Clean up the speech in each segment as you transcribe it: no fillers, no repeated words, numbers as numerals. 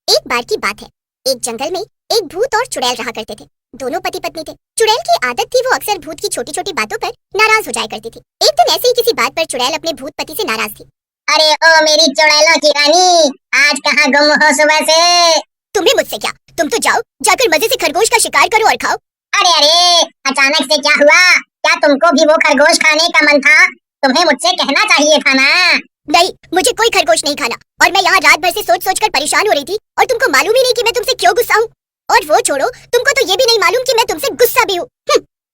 एक बार की बात है। एक जंगल में एक भूत और चुड़ैल रहा करते थे। दोनों पति पत्नी थे। चुड़ैल की आदत थी वो अक्सर भूत की छोटी छोटी बातों पर नाराज हो जाया करती थी। एक दिन ऐसे ही किसी बात पर चुड़ैल अपने भूत पति से नाराज थी। अरे ओ मेरी चुड़ैलों की रानी, आज कहाँ गुम हो सुबह से? तुम्हें मुझसे क्या, तुम तो जाओ, जाकर मजे से खरगोश का शिकार करो और खाओ। अरे अरे, अचानक से क्या हुआ? क्या तुमको भी वो खरगोश खाने का मन था? तुम्हें मुझसे कहना चाहिए था ना। नहीं, मुझे कोई खरगोश नहीं खाना। और मैं यहाँ रात भर से सोच सोच कर परेशान हो रही थी और तुमको मालूम ही नहीं कि मैं तुमसे क्यों गुस्सा हूँ। और वो छोड़ो, तुमको तो ये भी नहीं मालूम कि मैं तुमसे गुस्सा भी हूँ।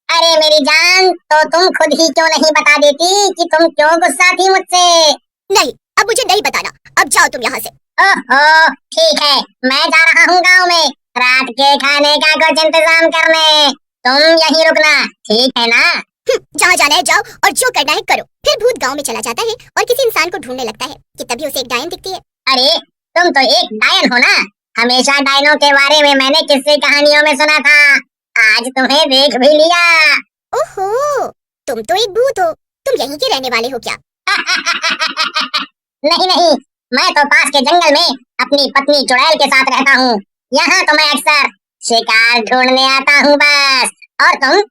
अरे मेरी जान, तो तुम खुद ही क्यों नहीं बता देती कि तुम क्यों गुस्सा थी मुझसे? नहीं, अब मुझे नहीं बताना। अब जाओ तुम यहाँ से। ओहो, ठीक है, मैं जा रहा हूँ गाँव में रात के खाने का कुछ इंतजाम करने। तुम यहीं रुकना, ठीक है ना? जहाँ जाना है जाओ और जो करना है करो। फिर भूत गांव में चला जाता है और किसी इंसान को ढूंढने लगता है कि तभी उसे एक डायन दिखती है। अरे तुम तो एक डायन हो ना? हमेशा डायनों के बारे में मैंने किस्से कहानियों में सुना था, आज तुम्हें देख भी लिया। ओहो, तुम तो एक भूत हो। तुम यहीं के रहने वाले हो क्या? नहीं नहीं, मैं तो पास के जंगल में अपनी पत्नी चुड़ैल के साथ रहता हूँ। यहाँ तो मैं अक्सर शिकार ढूंढने आता हूँ बस। और तुम?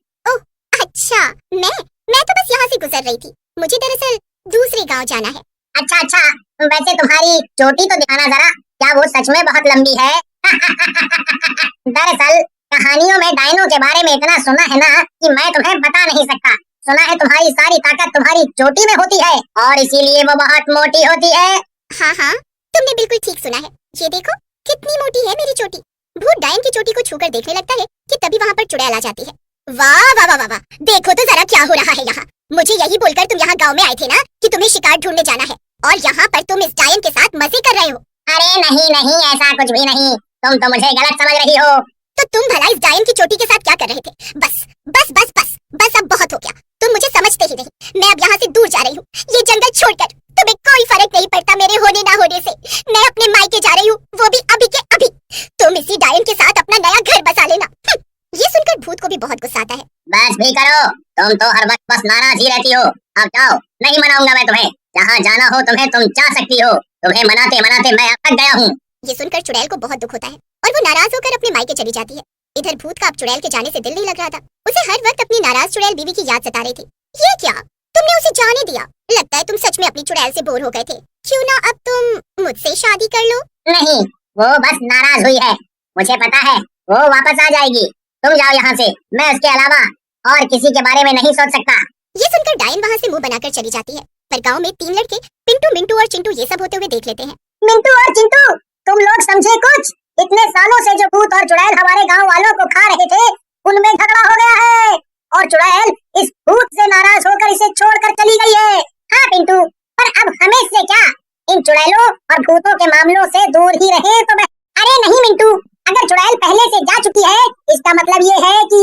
अच्छा, मैं तो बस यहाँ से गुजर रही थी। मुझे दरअसल दूसरे गांव जाना है। अच्छा अच्छा, वैसे तुम्हारी चोटी तो दिखाना जरा, क्या वो सच में बहुत लंबी है? दरअसल कहानियों में डायनों के बारे में इतना सुना है ना कि मैं तुम्हें बता नहीं सकता। सुना है तुम्हारी सारी ताकत तुम्हारी चोटी में होती है और इसीलिए वो बहुत मोटी होती है। हाँ हाँ, तुमने बिल्कुल ठीक सुना है। ये देखो कितनी मोटी है मेरी चोटी। भूत डायन की चोटी को छूकर देखने लगता है कि तभी वहाँ पर चुड़ैल आ जाती है। वाह वाह वाह वाह, देखो तो जरा क्या हो रहा है यहाँ। मुझे यही बोलकर तुम यहाँ गांव में आए थे ना कि तुम्हें शिकार ढूंढने जाना है, और यहाँ पर तुम इस डायन के साथ मजे कर रहे हो। अरे नहीं नहीं, ऐसा कुछ भी नहीं, तुम तो मुझे गलत समझ रही हो। तो तुम भला इस डायन की चोटी के साथ क्या कर रहे थे? बस बस बस बस बस, अब बहुत हो गया। तुम मुझे समझते ही नहीं। मैं अब यहाँ से दूर जा रही हूँ, ये जंगल छोड़कर। तुम्हें कोई फर्क नहीं पड़ता मेरे होने ना होने से। मैं अपने मायके जा रही हूँ, वो भी अभी के अभी। तुम इसी डायन के साथ अपना नया घर बसा लेना। ये सुनकर भूत को भी बहुत गुस्सा आता है। बस भी करो, तुम तो हर वक्त बस नाराज ही रहती हो। अब जाओ, नहीं मनाऊंगा मैं तुम्हें। जहाँ जाना हो तुम्हें तुम जा सकती हो। तुम्हें मनाते मनाते मैं अब थक गया हूँ। ये सुनकर चुड़ैल को बहुत दुख होता है और वो नाराज होकर अपने मायके चली जाती है। इधर भूत का अब चुड़ैल के जाने से दिल नहीं लग रहा था। उसे हर वक्त अपनी नाराज चुड़ैल बीवी की याद सता रही थी। ये क्या, तुमने उसे जाने दिया? लगता है तुम सच में अपनी चुड़ैल से बोर हो गए थे। क्यों ना अब तुम मुझसे शादी कर लो? नहीं, वो बस नाराज हुई है, मुझे पता है वो वापस आ जाएगी। तुम जाओ यहाँ से, मैं उसके अलावा और किसी के बारे में नहीं सोच सकता। ये सुनकर डायन वहाँ से मुंह बनाकर चली जाती है। पर गांव में 3 लड़के पिंटू, मिंटू और चिंटू ये सब होते हुए देख लेते हैं। मिंटू और चिंटू, तुम लोग समझे कुछ? इतने सालों से जो भूत और चुड़ैल हमारे गांव वालों को खा रहे थे, उनमें झगड़ा हो गया है और चुड़ैल इस भूत से नाराज होकर इसे छोड़कर चली गई है। हाँ पिंटू, पर अब हमें इससे क्या? इन चुड़ैलों और भूतों के मामलों से दूर ही रहे तो अरे नहीं मिंटू, अगर चुड़ैल पहले से जा चुकी है, इसका मतलब ये है कि